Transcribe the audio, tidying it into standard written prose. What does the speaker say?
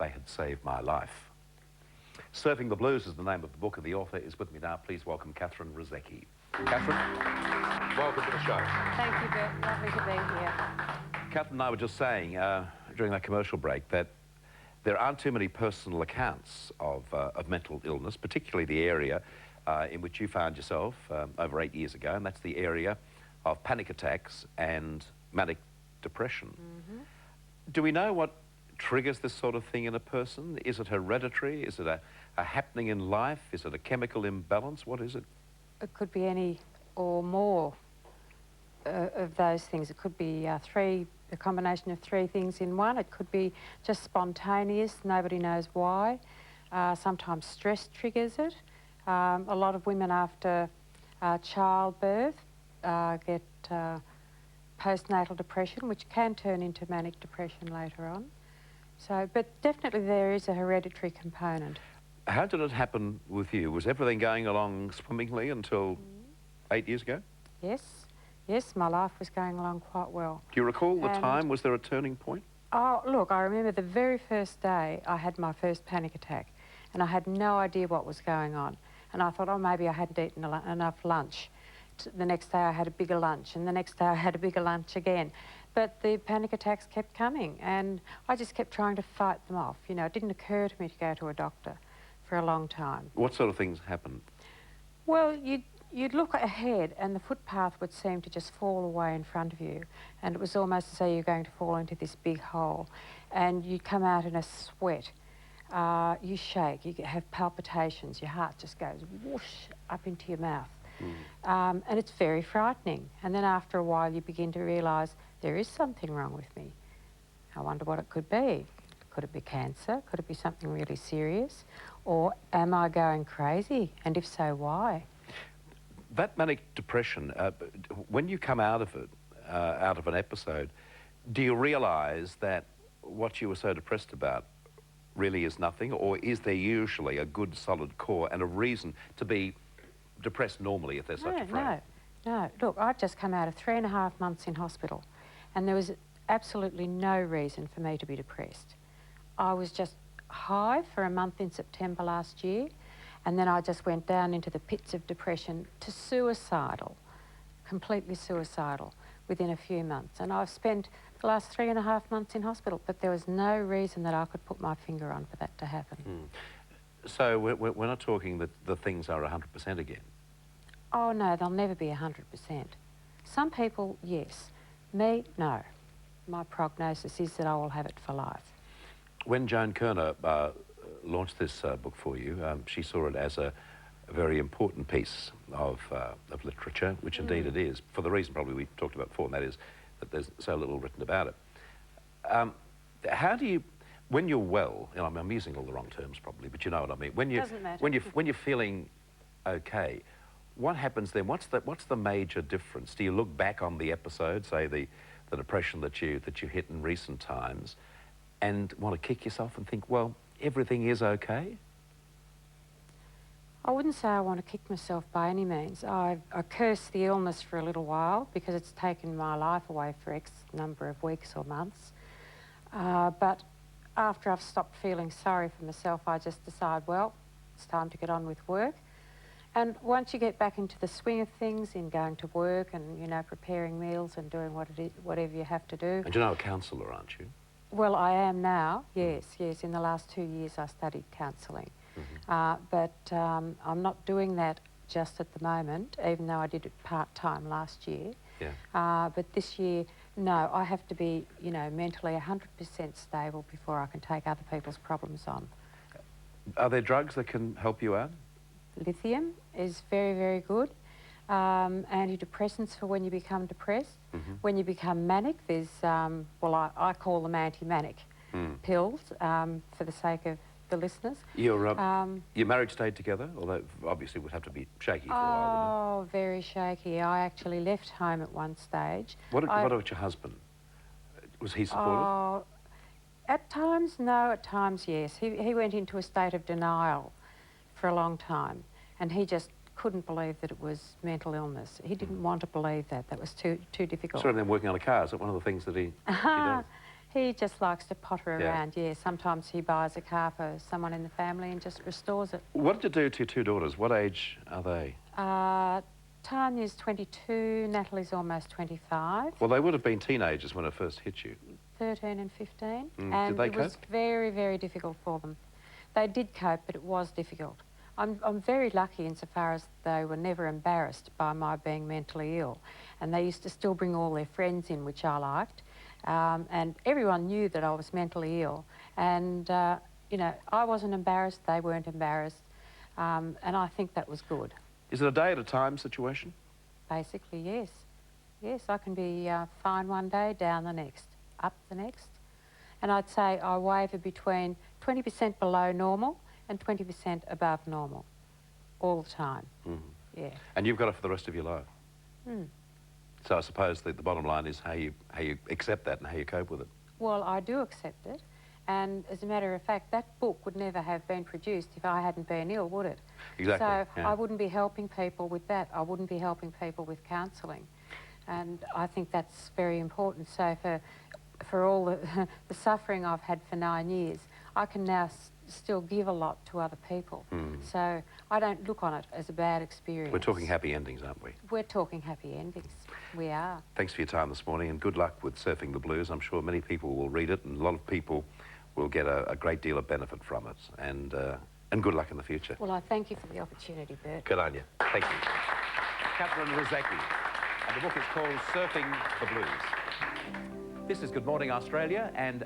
they had saved my life. Surfing the Blues is the name of the book, and the author is with me now. Please welcome Catherine Rzecki. Catherine, welcome to the show. Thank you, Bert. Lovely to be here. Catherine and I were just saying during that commercial break that there aren't too many personal accounts of mental illness, particularly the area in which you found yourself over 8 years ago, and that's the area of panic attacks and manic depression. Mm-hmm. Do we know what triggers this sort of thing in a person? Is it hereditary? Is it a happening in life? Is it a chemical imbalance? What is it? It could be any or more of those things. It could be a combination of three things in one. It could be just spontaneous, nobody knows why. Sometimes stress triggers it. A lot of women after childbirth get postnatal depression, which can turn into manic depression later on. So, but definitely there is a hereditary component. How did it happen with you? Was everything going along swimmingly until 8 years ago? Yes, yes, my life was going along quite well. Do you recall the time? Was there a turning point? Oh, look, I remember the very first day I had my first panic attack, and I had no idea what was going on. And I thought, oh, maybe I hadn't eaten enough lunch. The next day I had a bigger lunch, and the next day I had a bigger lunch again. But the panic attacks kept coming, and I just kept trying to fight them off. You know, it didn't occur to me to go to a doctor for a long time. What sort of things happened? Well, you'd look ahead, and the footpath would seem to just fall away in front of you, and it was almost as though you're going to fall into this big hole, and you'd come out in a sweat. You shake, you have palpitations, your heart just goes whoosh up into your mouth. And it's very frightening. And then after a while you begin to realise there is something wrong with me. I wonder what it could be. Could it be cancer? Could it be something really serious? Or am I going crazy? And if so, why? That manic depression, when you come out of it, out of an episode, do you realise that what you were so depressed about really is nothing? Or is there usually a good solid core and a reason to be depressed normally if there's such a phrase? No. Look, I've just come out of 3.5 months in hospital, and there was absolutely no reason for me to be depressed. I was just high for a month in September last year, and then I just went down into the pits of depression to suicidal, completely suicidal, within a few months. And I've spent the last 3.5 months in hospital, but there was no reason that I could put my finger on for that to happen. So we're not talking that the things are 100% again? Oh, no, they'll never be 100%. Some people, yes. Me, no. My prognosis is that I will have it for life. When Joan Kirner launched this book for you, she saw it as a very important piece of literature, which indeed it is, for the reason probably we talked about before, and that is that there's so little written about it. How do you, when you're well, you know, I'm using all the wrong terms probably, but you know what I mean. Doesn't matter. When you're feeling okay, what happens then? What's the major difference? Do you look back on the episode, say the depression that you hit in recent times, and want to kick yourself and think, well, everything is okay? I wouldn't say I want to kick myself by any means. I cursed the illness for a little while because it's taken my life away for X number of weeks or months. But after I've stopped feeling sorry for myself, I just decide, well, it's time to get on with work. And once you get back into the swing of things, in going to work and, you know, preparing meals and doing whatever you have to do. And you're now a counsellor, aren't you? Well, I am now, yes. In the last 2 years I studied counselling. But I'm not doing that just at the moment, even though I did it part-time last year. But this year, no, I have to be, you know, mentally 100% stable before I can take other people's problems on. Are there drugs that can help you out? Lithium is very, very good. Antidepressants for when you become depressed. When you become manic, there's, well, I call them anti-manic pills for the sake of the listeners. Your marriage stayed together, although obviously it would have to be shaky for a while, wouldn't it? Oh, very shaky. I actually left home at one stage. What about your husband? Was he supportive? At times, no. At times, yes. He went into a state of denial for a long time, and he just couldn't believe that it was mental illness. He didn't want to believe that. That was too difficult. Sort of then working on a car, is that one of the things that he does? He just likes to potter Yeah. around, yeah. Sometimes he buys a car for someone in the family and just restores it. What did you do to your two daughters? What age are they? Tanya's 22, Natalie's almost 25. Well, they would have been teenagers when it first hit you. 13 and 15. Mm. Did they it was cope? very, very difficult for them. They did cope, but it was difficult. I'm very lucky insofar as they were never embarrassed by my being mentally ill. And they used to still bring all their friends in, which I liked. And everyone knew that I was mentally ill. And, you know, I wasn't embarrassed, they weren't embarrassed. And I think that was good. Is it a day-at-a-time situation? Basically, yes. Yes, I can be fine one day, down the next, up the next. And I'd say I waver between 20% below normal and 20% above normal all the time. Mm. Yeah. And you've got it for the rest of your life. Mm. So I suppose the bottom line is how you accept that and how you cope with it. Well, I do accept it. And as a matter of fact, that book would never have been produced if I hadn't been ill, would it? Exactly. So yeah. I wouldn't be helping people with that. I wouldn't be helping people with counselling. And I think that's very important. So for all the suffering I've had for 9 years, I can now still give a lot to other people. Mm. So I don't look on it as a bad experience. We're talking happy endings, aren't we? We're talking happy endings. We are. Thanks for your time this morning and good luck with Surfing the Blues. I'm sure many people will read it and a lot of people will get a great deal of benefit from it. And good luck in the future. Well, I thank you for the opportunity, Bert. Good on you. Thank you. Catherine Rzecki. And the book is called Surfing the Blues. This is Good Morning Australia and...